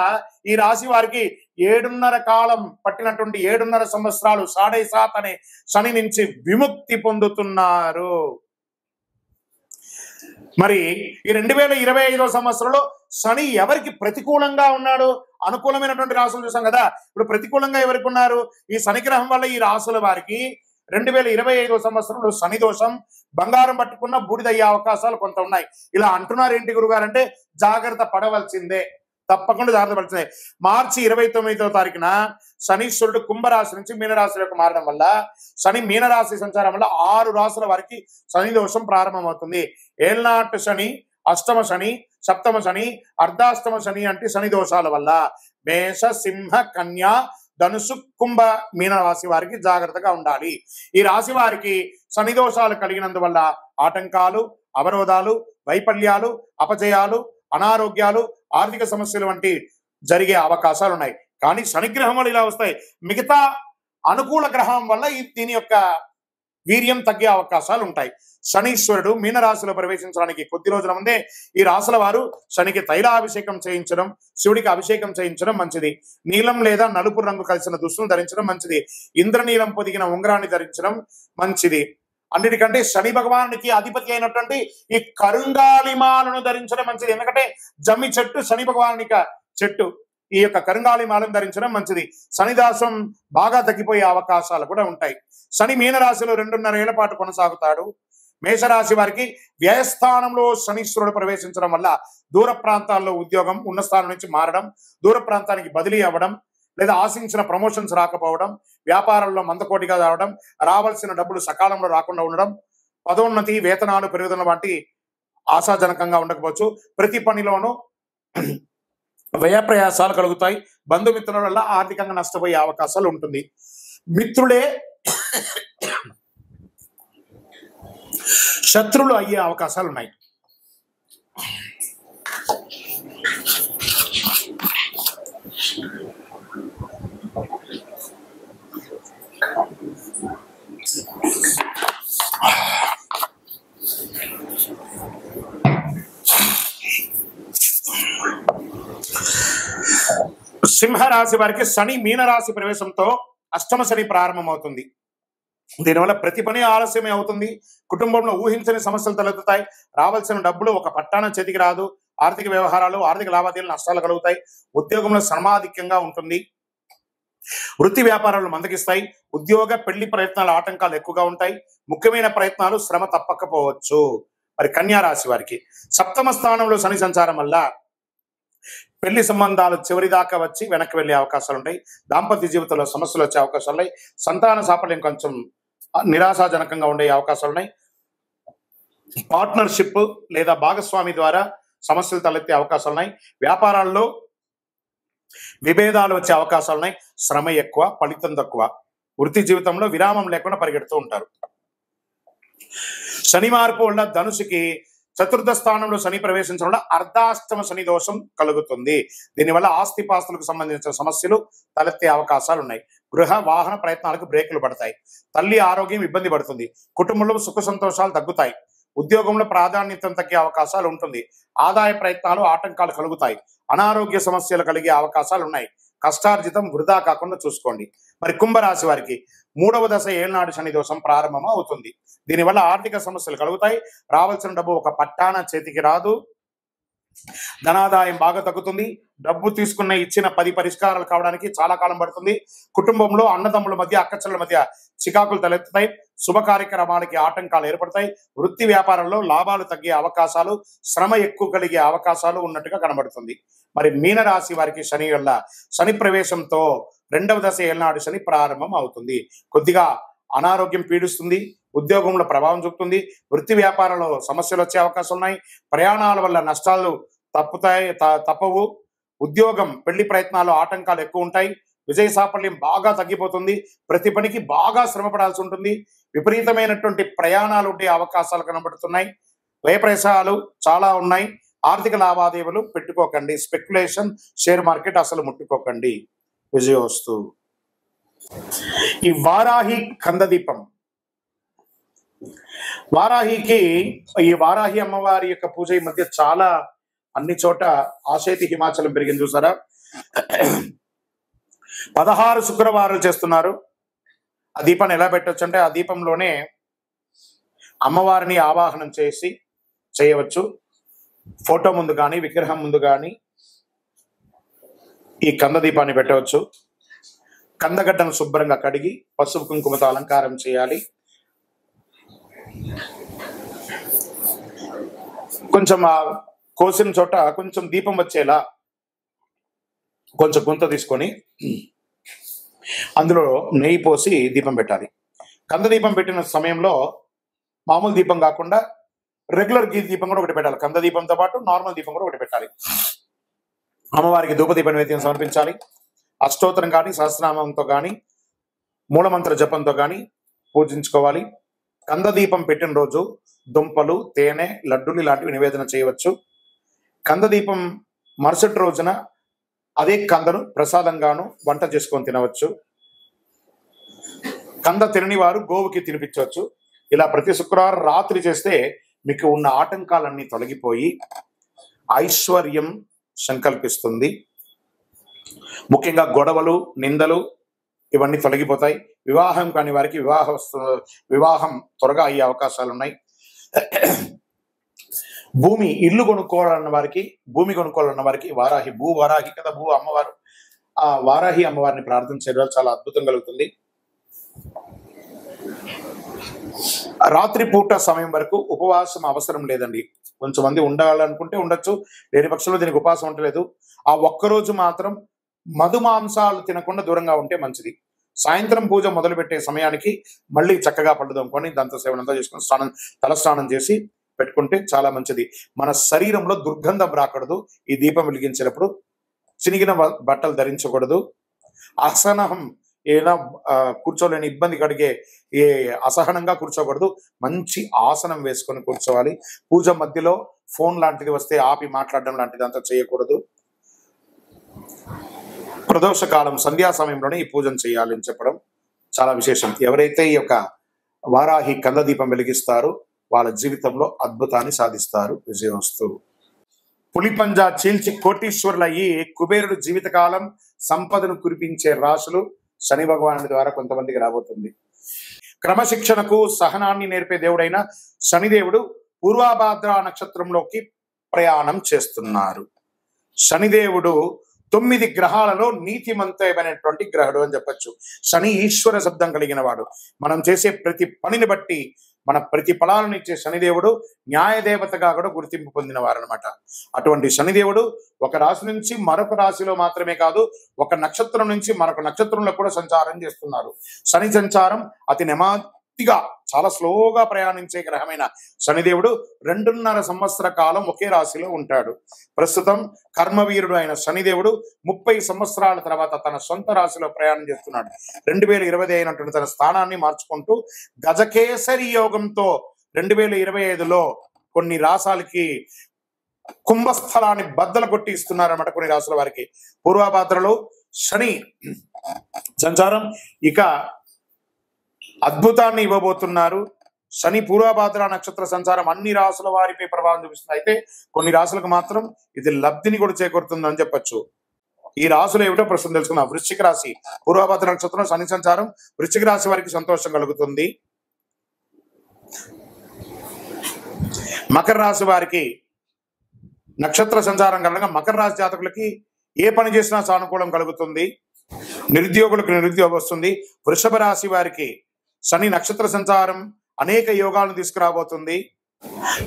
ఈ రాశి వారికి 7.5 కాలం పట్టినటువంటి 7.5 సంవత్సరాలు 7.5 అనే శని నుంచి విముక్తి పొందుతున్నారు. మరి ఈ 2025వ సంవత్సరంలో శని ఎవరికి ప్రతికూలంగా ఉన్నాడు? అనుకూలమైనటువంటి రాశులు చూసాం కదా. ఇప్పుడు ప్రతికూలంగా ఎవరికి ఉన్నారు? ఈ శని గ్రహం వల్ల ఈ రాశుల వారికి 2025వ సంవత్సరంలో శని దోషం, బంగారం పట్టుకున్న బూడిదయ్యే అవకాశాలు కొంత ఉన్నాయి. ఇలా అంటున్నారు ఏంటి గురుగారు అంటే జాగ్రత్త పడవలసిందే, తప్పకుండా జాగ్రత్త పడాల్సిందే. మార్చి 29వ తారీఖున శనీశ్వరుడు కుంభరాశి నుంచి మీనరాశిలోకి మారడం వల్ల శని మీనరాశి సంచారం వల్ల 6 రాశుల వారికి శని దోషం ప్రారంభమవుతుంది. ఏళ్నాటి శని, అష్టమ శని, సప్తమ శని, అర్ధాష్టమ శని అంటే శని దోషాల వల్ల మేష, సింహ, కన్యా, ధనుసు, కుంభ, మీన రాశి వారికి జాగ్రత్తగా ఉండాలి. ఈ రాశి వారికి శని దోషాలు కలిగినందువల్ల ఆటంకాలు, అవరోధాలు, వైఫల్యాలు, అపజయాలు, అనారోగ్యాలు, ఆర్థిక సమస్యలు వంటి జరిగే అవకాశాలు ఉన్నాయి. కానీ శనిగ్రహం వల్ల ఇలా వస్తాయి. మిగతా అనుకూల గ్రహం వల్ల దీని యొక్క వీర్యం తగ్గే అవకాశాలు ఉంటాయి. శనీశ్వరుడు మీనరాశిలో ప్రవేశించడానికి కొద్ది రోజుల ముందే ఈ రాశుల వారు శనికి తైలాభిషేకం చేయించడం, శివుడికి అభిషేకం చేయించడం మంచిది. నీలం లేదా నలుపు రంగు కలిసిన దుస్తులు ధరించడం మంచిది. ఇంద్రనీలం పొదిగిన ఉంగరాన్ని ధరించడం మంచిది. అన్నిటికంటే శని భగవానునికి అధిపతి అయినటువంటి ఈ కరుంగాలిమాలను ధరించడం మంచిది. ఎందుకంటే జమ్మి చెట్టు శని భగవానునిక చెట్టు. ఈ యొక్క కరుంగాలిమాలను ధరించడం మంచిది. శనిదాసం బాగా తగ్గిపోయే అవకాశాలు కూడా ఉంటాయి. శని మీనరాశిలో 2.5 ఏళ్ల పాటు కొనసాగుతాడు. మేషరాశి వారికి వ్యయస్థానంలో శనీశ్వరుడు ప్రవేశించడం వల్ల దూర ప్రాంతాల్లో ఉద్యోగం, ఉన్న స్థానం నుంచి మారడం, దూర ప్రాంతానికి బదిలీ అవ్వడం, లేదా ఆశించిన ప్రమోషన్స్ రాకపోవడం, వ్యాపారంలో మందకోటిగా రావడం, రావాల్సిన డబ్బులు సకాలంలో రాకుండా ఉండడం, పదోన్నతి, వేతనాలు పెరుగుదల వంటి ఆశాజనకంగా ఉండకపోవచ్చు. ప్రతి పనిలోనూ వ్యయ ప్రయాసాలు కలుగుతాయి. బంధుమిత్రుల వల్ల ఆర్థికంగా నష్టపోయే అవకాశాలు ఉంటుంది. మిత్రులే శత్రువులు అయ్యే అవకాశాలు ఉన్నాయి. సింహరాశి వారికి శని మీనరాశి ప్రవేశంతో అష్టమ శని ప్రారంభమవుతుంది. దీనివల్ల ప్రతి పని ఆలస్యమే అవుతుంది. కుటుంబంలో ఊహించని సమస్యలు తలెత్తుతాయి. రావాల్సిన డబ్బులు ఒక పట్టాన చేతికి రాదు. ఆర్థిక వ్యవహారాలు, ఆర్థిక లావాదేవీలు నష్టాలు కలుగుతాయి. ఉద్యోగంలో శ్రమాధిక్యంగా ఉంటుంది. వృత్తి వ్యాపారాలు మందగిస్తాయి. ఉద్యోగ పెళ్లి ప్రయత్నాల ఆటంకాలు ఎక్కువగా ఉంటాయి. ముఖ్యమైన ప్రయత్నాలు శ్రమ తప్పకపోవచ్చు. మరి కన్యా రాశి వారికి సప్తమ స్థానంలో శని సంచారం వల్ల పెళ్లి సంబంధాలు చివరి దాకా వచ్చి వెనక్కి వెళ్లే అవకాశాలు ఉంటాయి. దాంపత్య జీవితంలో సమస్యలు వచ్చే అవకాశాలు ఉన్నాయి. సంతాన సాఫల్యం కొంచెం నిరాశాజనకంగా ఉండే అవకాశాలు ఉన్నాయి. పార్ట్నర్షిప్ లేదా భాగస్వామి ద్వారా సమస్యలు తలెత్తే అవకాశాలు ఉన్నాయి. వ్యాపారాల్లో విభేదాలు వచ్చే అవకాశాలు ఉన్నాయి. శ్రమ ఎక్కువ, ఫలితం తక్కువ. వృత్తి జీవితంలో విరామం లేకుండా పరిగెడుతూ ఉంటారు. శని మార్పు వల్ల ధనుసుకి చతుర్థ స్థానంలో శని ప్రవేశించడం వల్ల అర్ధాష్టమ శని దోషం కలుగుతుంది. దీనివల్ల ఆస్తిపాస్తులకు సంబంధించిన సమస్యలు తలెత్తే అవకాశాలు ఉన్నాయి. గృహ వాహన ప్రయత్నాలకు బ్రేకులు పడతాయి. తల్లి ఆరోగ్యం ఇబ్బంది పడుతుంది. కుటుంబంలో సుఖ సంతోషాలు తగ్గుతాయి. ఉద్యోగంలో ప్రాధాన్యత తగ్గే అవకాశాలు ఉంటుంది. ఆదాయ ప్రయత్నాలు ఆటంకాలు కలుగుతాయి. అనారోగ్య సమస్యలు కలిగే అవకాశాలు ఉన్నాయి. కష్టార్జితం వృధా కాకుండా చూసుకోండి. మరి కుంభరాశి వారికి 3వ దశ ఏళ్నాడు శని దోషం ప్రారంభం అవుతుంది. దీనివల్ల ఆర్థిక సమస్యలు కలుగుతాయి. రావాల్సిన డబ్బు ఒక పట్టాన చేతికి రాదు. ధనాదాయం బాగా తగ్గుతుంది. డబ్బు తీసుకున్న ఇచ్చిన 10 పరిష్కారాలు కావడానికి చాలా కాలం పడుతుంది. కుటుంబంలో అన్నదమ్ముల మధ్య, అక్కచెల్లెల మధ్య చికాకులు తలెత్తుతాయి. శుభ కార్యక్రమాలకి ఆటంకాలు ఏర్పడతాయి. వృత్తి వ్యాపారంలో లాభాలు తగ్గే అవకాశాలు, శ్రమ ఎక్కువ కలిగే అవకాశాలు ఉన్నట్టుగా కనబడుతుంది. మరి మీనరాశి వారికి శని వల్ల శని ప్రవేశంతో 2వ దశ ఏళ్నాడు శని ప్రారంభం అవుతుంది. కొద్దిగా అనారోగ్యం పీడిస్తుంది. ఉద్యోగంలో ప్రభావం చూపుతుంది. వృత్తి వ్యాపారంలో సమస్యలు వచ్చే అవకాశాలు ఉన్నాయి. ప్రయాణాల వల్ల నష్టాలు తప్పవు. ఉద్యోగం పెళ్లి ప్రయత్నాలు ఆటంకాలు ఎక్కువ ఉంటాయి. విజయ సాఫల్యం బాగా తగ్గిపోతుంది. ప్రతి పనికి బాగా శ్రమపడాల్సి ఉంటుంది. విపరీతమైనటువంటి ప్రయాణాలు ఉండే అవకాశాలు కనబడుతున్నాయి. వ్యయ ప్రయాసాలు చాలా ఉన్నాయి. ఆర్థిక లావాదేవీలు పెట్టుకోకండి. స్పెక్యులేషన్, షేర్ మార్కెట్ అసలు ముట్టుకోకండి. విజయోస్తు. ఈ వారాహి కందదీపం, వారాహికి ఈ వారాహి అమ్మవారి యొక్క పూజ ఈ మధ్య చాలా అన్ని చోట ఆశేతి హిమాచలం పెరిగింది చూసారా. 16 శుక్రవారాలు చేస్తున్నారు. ఆ దీపాన్ని ఎలా పెట్టొచ్చు అంటే, ఆ దీపంలోనే అమ్మవారిని ఆవాహనం చేసి చేయవచ్చు. ఫోటో ముందు కానీ, విగ్రహం ముందు కానీ ఈ కంద దీపాన్ని పెట్టవచ్చు. కందగడ్డను శుభ్రంగా కడిగి పసుపు కుంకుమతో అలంకారం చేయాలి. కొంచెం ఆ కోసిన చోట కొంచెం దీపం వచ్చేలా కొంచెం గుంత తీసుకొని అందులో నెయ్యి పోసి దీపం పెట్టాలి. కంద దీపం పెట్టిన సమయంలో మామూలు దీపం కాకుండా రెగ్యులర్ దీపం కూడా ఒకటి పెట్టాలి. కంద దీపంతో పాటు నార్మల్ దీపం కూడా ఒకటి పెట్టాలి. అమ్మవారికి ధూపదీప నైవేద్యం సమర్పించాలి. అష్టోత్తరం కానీ, సహస్రనామంతో కానీ, మూలమంత్ర జపంతో కానీ పూజించుకోవాలి. కంద దీపం పెట్టిన రోజు దుంపలు, తేనె, లడ్డులు ఇలాంటివి నివేదన చేయవచ్చు. కంద దీపం మరుసటి రోజున అదే కందను ప్రసాదంగాను వంట చేసుకొని తినవచ్చు. కంద తినని వారు గోవుకి తినిపించవచ్చు. ఇలా ప్రతి శుక్రవారం రాత్రి చేస్తే మీకు ఉన్న ఆటంకాలన్నీ తొలగిపోయి ఐశ్వర్యం సంకల్పిస్తుంది. ముఖ్యంగా గొడవలు, నిందలు ఇవన్నీ తొలగిపోతాయి. వివాహం కాని వారికి వివాహం త్వరగా అయ్యే అవకాశాలు ఉన్నాయి. ఇల్లు కొనుక్కోవాలన్న వారికి, భూమి కొనుక్కోవాలన్న వారికి వారాహి కదా, అమ్మవారు, ఆ వారాహి అమ్మవారిని ప్రార్థన చేయడం చాలా అద్భుతం కలుగుతుంది. రాత్రి పూట సమయం వరకు ఉపవాసం అవసరం లేదండి. కొంతమంది ఉండాలనుకుంటే ఉండొచ్చు, లేని పక్షంలో దీనికి ఉపవాసం ఉండలేదు. ఆ ఒక్కరోజు మాత్రం మధు మాంసాలు తినకుండా దూరంగా ఉంటే మంచిది. సాయంత్రం పూజ మొదలు పెట్టే సమయానికి మళ్ళీ చక్కగా పళ్ళు దొంగకొని దంత సేవనంతా చేసుకొని తలస్నానం చేసి పెట్టుకుంటే చాలా మంచిది. మన శరీరంలో దుర్గంధం రాకూడదు. ఈ దీపం వెలిగించినప్పుడు చినిగిన బట్టలు ధరించకూడదు. అసహనం ఏదైనా కూర్చోలేని ఇబ్బంది కలిగే అసహనంగా కూర్చోకూడదు. మంచి ఆసనం వేసుకొని కూర్చోవాలి. పూజ మధ్యలో ఫోన్ లాంటిది వస్తే ఆపి మాట్లాడడం లాంటిది అంతా చేయకూడదు. ప్రదోష కాలం సంధ్యా సమయంలోనే ఈ పూజను చేయాలని చెప్పడం చాలా విశేషం. ఎవరైతే ఈ యొక్క వారాహి కంద దీపం వెలిగిస్తారో వాళ్ళ జీవితంలో అద్భుతాన్ని సాధిస్తారు. విజయవస్తు. పులిపంజా చీల్చి కోటీశ్వరులయ్యి కుబేరుడు జీవితకాలం సంపదను కురిపించే రాశులు శని భగవానుడి ద్వారా కొంతమందికి రాబోతుంది. క్రమశిక్షణకు సహనాన్ని నేర్పే దేవుడైన శనిదేవుడు పూర్వభాద్ర నక్షత్రంలోకి ప్రయాణం చేస్తున్నారు. శనిదేవుడు 9 గ్రహాలలో నీతిమంతమైనటువంటి గ్రహుడు అని చెప్పొచ్చు. శని ఈశ్వర శబ్దం కలిగిన వాడు. మనం చేసే ప్రతి పనిని బట్టి మన ప్రతి ఫలాలను ఇచ్చే శనిదేవుడు న్యాయదేవతగా కూడా గుర్తింపు పొందిన వారనమాట. అటువంటి శనిదేవుడు ఒక రాశి నుంచి మరొక రాశిలో మాత్రమే కాదు, ఒక నక్షత్రం నుంచి మరొక నక్షత్రంలో కూడా సంచారం చేస్తున్నారు. శని సంచారం అతి నెమ్మదిగా చాలా స్లోగా ప్రయాణించే గ్రహమైన శనిదేవుడు 2.5 సంవత్సర కాలం ఒకే రాశిలో ఉంటాడు. ప్రస్తుతం కర్మవీరుడు అయిన శనిదేవుడు 30 సంవత్సరాల తర్వాత తన సొంత రాశిలో ప్రయాణం చేస్తున్నాడు. 2020 అయినటువంటి తన స్థానాన్ని మార్చుకుంటూ గజకేసరి యోగంతో 2025లో కొన్ని రాశాలకి కుంభస్థలాన్ని బద్దలు కొట్టి ఇస్తున్నారన్నమాట. కొన్ని రాశుల వారికి పూర్వభాద్రలో శని సంచారం ఇక అద్భుతాన్ని ఇవ్వబోతున్నారు. శని పూర్వభాద్ర నక్షత్ర సంచారం అన్ని రాసుల వారిపై ప్రభావం చూపిస్తుంది. అయితే కొన్ని రాసులకు మాత్రం ఇది లబ్ధిని కూడా చేకూరుతుందని చెప్పొచ్చు. ఈ రాశులు ఏమిటో ప్రస్తుతం తెలుసుకుందాం. వృశ్చిక రాశి పూర్వభాద్ర నక్షత్రం శని సంచారం వృశ్చిక రాశి వారికి సంతోషం కలుగుతుంది. మకర రాశి వారికి నక్షత్ర సంచారం కలగ మకర రాశి జాతకులకి ఏ పని చేసినా సానుకూలం కలుగుతుంది. నిరుద్యోగులకు నిరుద్యోగం వస్తుంది. వృషభ రాశి వారికి శని నక్షత్ర సంచారం అనేక యోగాలను తీసుకురాబోతుంది.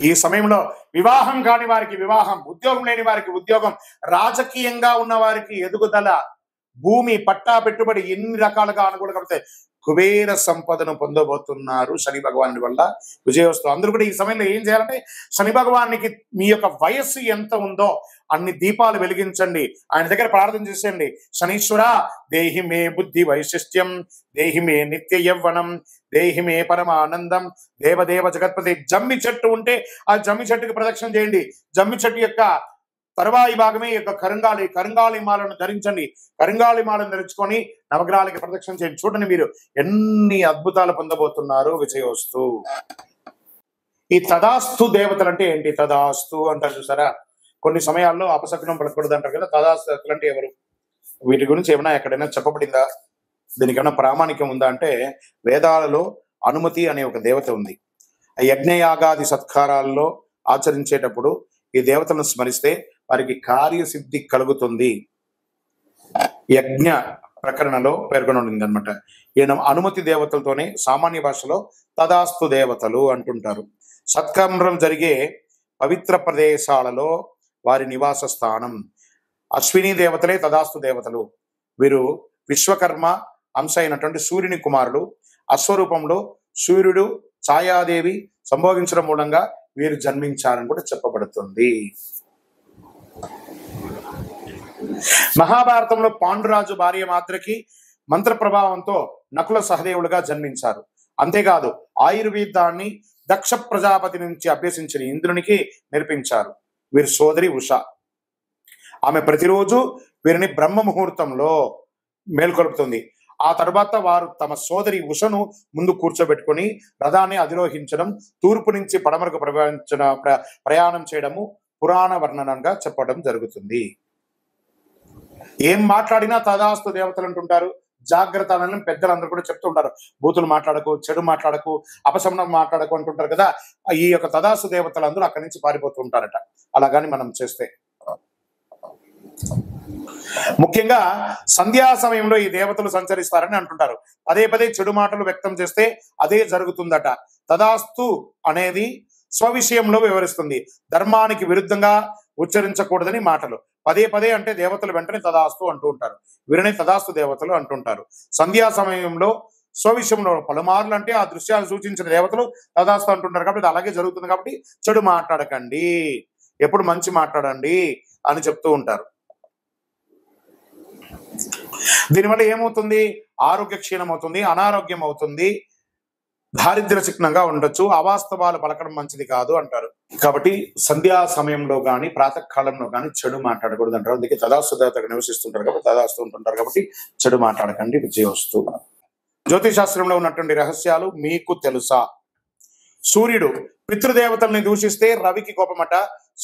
ఈ సమయంలో వివాహం కాని వారికి వివాహం, ఉద్యోగం లేని వారికి ఉద్యోగం, రాజకీయంగా ఉన్న వారికి ఎదుగుదల, భూమి పట్టా పెట్టుబడి ఎన్ని రకాలుగా అనుకూలంగా కుబేర సంపదను పొందబోతున్నారు శని భగవానుడి వల్ల. విజయోస్తు. అందరూ కూడా ఈ సమయంలో ఏం చేయాలంటే శని భగవానికి మీ యొక్క వయస్సు ఎంత ఉందో అన్ని దీపాలు వెలిగించండి, ఆయన దగ్గర ప్రార్థన చేసేయండి. శనీశ్వర దేహి మే బుద్ధి వైశిష్ట్యం, దేహి మే నిత్య యవ్వనం, దేహి మే పరమానందం, దేవదేవ జగత్పతి. జమ్మి చెట్టు ఉంటే ఆ జమ్మి చెట్టుకి ప్రదక్షిణ చేయండి. జమ్మి చెట్టు యొక్క తర్వాయి భాగమే యొక్క కరుంగాళి మాలను ధరించండి. కరుంగాళి మాలను ధరించుకొని నవగ్రహాలకి ప్రదక్షిణ చేయండి. చూడండి మీరు ఎన్ని అద్భుతాలు పొందబోతున్నారు. విజయోస్తు. ఈ తదాస్తు దేవతలు అంటే ఏంటి? తదాస్తు అంటారు చూసారా, కొన్ని సమయాల్లో అపశకునం పలకూడదు అంటారు కదా. తదాస్తు దేవతలు అంటే ఎవరు? వీటి గురించి ఏమైనా ఎక్కడైనా చెప్పబడిందా? దీనికి ఏమైనా ప్రామాణికం ఉందా అంటే వేదాలలో అనుమతి అనే ఒక దేవత ఉంది. యజ్ఞయాగాది సత్కారాల్లో ఆచరించేటప్పుడు ఈ దేవతలను స్మరిస్తే వారికి కార్యసిద్ధి కలుగుతుంది. యజ్ఞ ప్రకరణలో పేర్కొని అనమాట. ఈయన అనుమతి దేవతలతోనే సామాన్య భాషలో తదాస్తు దేవతలు అంటుంటారు. సత్కర్మలు జరిగే పవిత్ర ప్రదేశాలలో వారి నివాస స్థానం. అశ్విని దేవతలే తదాస్తు దేవతలు. వీరు విశ్వకర్మ అంశ అయినటువంటి సూర్యుని కుమారుడు. అశ్వరూపంలో సూర్యుడు ఛాయాదేవి సంభోగించడం మూలంగా వీరు జన్మించారని కూడా చెప్పబడుతుంది. మహాభారతంలో పాండురాజు భార్య మాత్రకి మంత్ర ప్రభావంతో నకుల సహదేవులుగా జన్మించారు. అంతేకాదు ఆయుర్వేదాన్ని దక్ష ప్రజాపతి నుంచి అభ్యసించిన ఇంద్రునికి నేర్పించారు. వీరి సోదరి ఉష. ఆమె ప్రతిరోజు వీరిని బ్రహ్మ ముహూర్తంలో మేల్కొల్పుతుంది. ఆ తర్వాత వారు తమ సోదరి ఉషను ముందు కూర్చోబెట్టుకొని రథాన్ని అధిరోహించడం, తూర్పు నుంచి పడమరకు ప్రయాణం చేయడము పురాణ వర్ణనంగా చెప్పడం జరుగుతుంది. ఏం మాట్లాడినా తదాస్తు దేవతలు అంటుంటారు. జాగ్రత్త అని పెద్దలందరూ కూడా చెప్తూ ఉంటారు. బూతులు మాట్లాడకు, చెడు మాట్లాడకు, అపశమనం మాట్లాడకు అంటుంటారు కదా. ఈ యొక్క తదాస్తు దేవతలు అందరూ అక్కడి నుంచి పారిపోతూ ఉంటారట. అలాగని మనం చేస్తే ముఖ్యంగా సంధ్యా సమయంలో ఈ దేవతలు సంచరిస్తారని అంటుంటారు. పదే పదే చెడు మాటలు వ్యక్తం చేస్తే అదే జరుగుతుందట. తదాస్తు అనేది స్వవిషయంలో వివరిస్తుంది. ధర్మానికి విరుద్ధంగా ఉచ్చరించకూడదని మాటలు. పదే పదే అంటే దేవతలు వెంటనే తదాస్తు అంటూ ఉంటారు. వీరిని తదాస్తు దేవతలు అంటుంటారు. సంధ్యా సమయంలో స్వవిషయంలో పలుమార్లు అంటే ఆ దృశ్యాలు సూచించిన దేవతలు తదాస్తు అంటుంటారు. కాబట్టి అలాగే జరుగుతుంది. కాబట్టి చెడు మాట్లాడకండి, ఎప్పుడు మంచి మాట్లాడండి అని చెప్తూ ఉంటారు. దీనివల్ల ఏమవుతుంది? ఆరోగ్య క్షీణం అవుతుంది, అనారోగ్యం అవుతుంది, దారిద్ర్య చిహ్నంగా ఉండొచ్చు, అవాస్తవాలు పలకడం మంచిది కాదు అంటారు. కాబట్టి సంధ్యా సమయంలో కానీ ప్రాతకాలంలో కానీ చెడు మాట్లాడకూడదు అంటారు. అందుకే తదాస్తు దేవతగా నివసిస్తుంటారు కాబట్టి తదాస్తు ఉంటుంటారు. కాబట్టి చెడు మాట్లాడకండి. విజయోస్తు. జ్యోతిశాస్త్రంలో ఉన్నటువంటి రహస్యాలు మీకు తెలుసా? సూర్యుడు పితృదేవతల్ని దూషిస్తే రవికి కోపమట.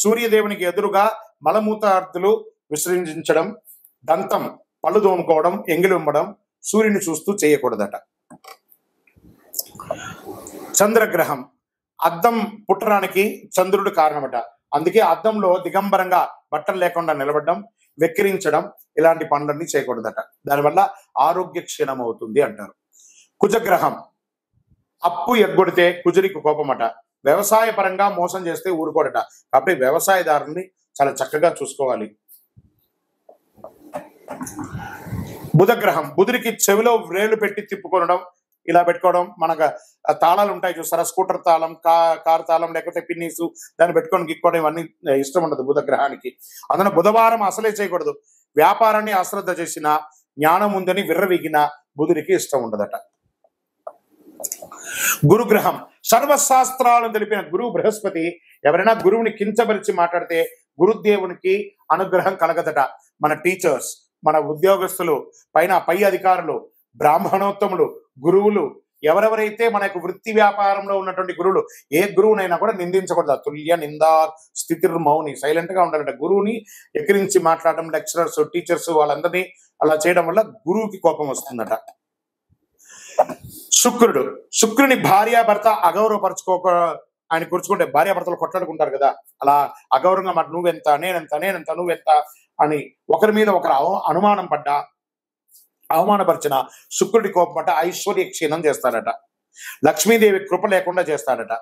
సూర్యదేవునికి ఎదురుగా మలమూత్రార్థులు విసర్జించడం, దంతం పళ్ళు దోముకోవడం, ఎంగిలి ఉమ్మడం సూర్యుని చూస్తూ చేయకూడదట. చంద్రగ్రహం అద్దం పుట్టడానికి చంద్రుడు కారణమట. అందుకే అద్దంలో దిగంబరంగా బట్టలు లేకుండా నిలబడడం, వెక్కిరించడం ఇలాంటి పనులన్నీ చేయకూడదట. దానివల్ల ఆరోగ్య క్షీణం అవుతుంది అంటారు. కుజగ్రహం అప్పు ఎగ్గొడితే కుజుడికి కోపమట. వ్యవసాయ పరంగా మోసం చేస్తే ఊరుకోడట. కాబట్టి వ్యవసాయదారుని చాలా చక్కగా చూసుకోవాలి. బుధగ్రహం బుధుడికి చెవిలో వ్రేలు పెట్టి తిప్పుకొనడం, ఇలా పెట్టుకోవడం. మనకు తాళాలు ఉంటాయి చూసారా, స్కూటర్ తాళం, కార్ తాళం, లేకపోతే పిన్నీసు, దాన్ని పెట్టుకొని గిక్కోవడం ఇవన్నీ ఇష్టం ఉండదు బుధగ్రహానికి. అందున బుధవారం అసలే చేయకూడదు. వ్యాపారాన్ని అశ్రద్ధ చేసిన, జ్ఞానం ఉందని విర్రవీగిన బుధుడికి ఇష్టం ఉండదట. గురుగ్రహం సర్వశాస్త్రాలను తెలిపిన గురువు బృహస్పతి ఎవరైనా గురువుని కించపరిచి మాట్లాడితే గురుదేవునికి అనుగ్రహం కలగదట. మన టీచర్స్, మన ఉద్యోగస్తులు, పై అధికారులు, బ్రాహ్మణోత్తములు, గురువులు, ఎవరెవరైతే మన యొక్క వృత్తి వ్యాపారంలో ఉన్నటువంటి గురువులు, ఏ గురువునైనా కూడా నిందించకూడదు. తుల్య నిందా స్థితిర్మౌని, సైలెంట్ గా ఉండాలంట. గురువుని ఎక్కిరించి మాట్లాడడం, లెక్చరర్స్, టీచర్స్ వాళ్ళందరినీ అలా చేయడం వల్ల గురువుకి కోపం వస్తుందట. శుక్రుని భార్యాభర్త అగౌరవపరచుకోక, ఆయన కూర్చుకుంటే భార్యాభర్తలు కొట్లాడుకుంటారు కదా, అలా అగౌరవంగా మాట నువ్వెంత, నేనెంత, నువ్వెంత అని ఒకరి మీద ఒకరు అనుమానం పడ్డా, అవమానపరిచిన శుక్రుడి కోపం పట్ట ఐశ్వర్య క్షీణం చేస్తాడట. లక్ష్మీదేవి కృప లేకుండా చేస్తాడట.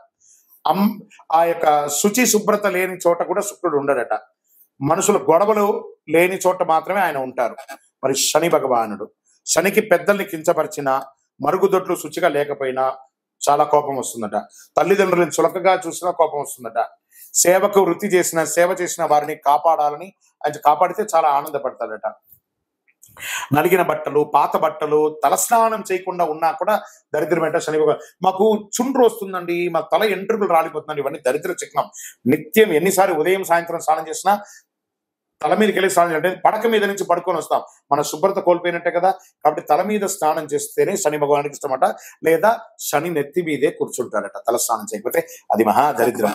ఆ యొక్క శుచి శుభ్రత లేని చోట కూడా శుక్రుడు ఉండడట. మనుషుల గొడవలు లేని చోట మాత్రమే ఆయన ఉంటారు. మరి శని భగవానుడు, శనికి పెద్దల్ని కించపరిచిన, మరుగుదొడ్లు శుచిగా లేకపోయినా చాలా కోపం వస్తుందట. తల్లిదండ్రులను చులకగా చూసినా కోపం వస్తుందట. సేవకు వృత్తి చేసిన, సేవ చేసిన వారిని కాపాడాలని, ఆయన కాపాడితే చాలా ఆనందపడతాడట. నలిగిన బట్టలు, పాత బట్టలు, తలస్నానం చేయకుండా ఉన్నా కూడా దరిద్రమేట. శని భగవాన్ మాకు చుండ్రు వస్తుందండి, మా తల ఎంట్రుకలు రాలిపోతుందండి, ఇవన్నీ దరిద్ర చిహ్నం. నిత్యం ఎన్నిసార్లు ఉదయం సాయంత్రం స్నానం చేసినా తల మీదకి వెళ్ళి స్నానం చేయాలి. పడక మీద నుంచి పడుకొని వస్తాం, మన శుభ్రత కోల్పోయినట్టే కదా. కాబట్టి తల మీద స్నానం చేస్తేనే శని భగవానికి ఇష్టమట. లేదా శని నెత్తి మీదే కూర్చుంటాడట తల స్నానం చేయకపోతే, అది మహా దరిద్రం.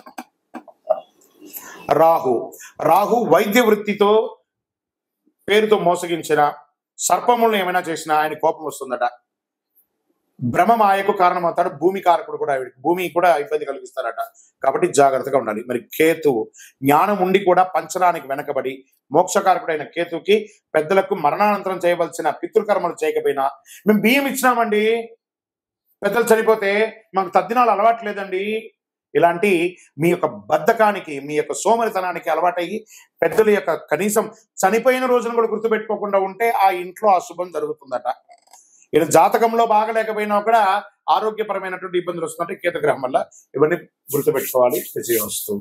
రాహు వైద్య వృత్తితో పేరుతో మోసగించిన, సర్పములను ఏమైనా చేసినా ఆయన కోపం వస్తుందట. భ్రమమాయకు కారణమవుతాడు. భూమి కారకుడు కూడా, భూమి కూడా ఇబ్బంది కలిగిస్తారట. కాబట్టి జాగ్రత్తగా ఉండాలి. మరి కేతువు జ్ఞానం ఉండి కూడా పంచడానికి వెనకబడి, మోక్షకారకుడైన కేతువుకి పెద్దలకు మరణానంతరం చేయవలసిన పితృకర్మలు చేయకపోయినా, మేము బియ్యం ఇచ్చినామండి, పెద్దలు చనిపోతే మాకు తద్దినాలు అలవాట్లేదండి, ఇలాంటి మీ యొక్క బద్ధకానికి, మీ యొక్క సోమరితనానికి అలవాటయ్యి పెద్దల యొక్క కనీసం చనిపోయిన రోజును కూడా గుర్తుపెట్టుకోకుండా ఉంటే ఆ ఇంట్లో అశుభం జరుగుతుందట. ఇలా జాతకంలో బాగలేకపోయినా కూడా ఆరోగ్యపరమైనటువంటి ఇబ్బందులు వస్తుందంటే కేతుగ్రహం వల్ల. ఇవన్నీ గుర్తుపెట్టుకోవాలి. విజయవస్తు.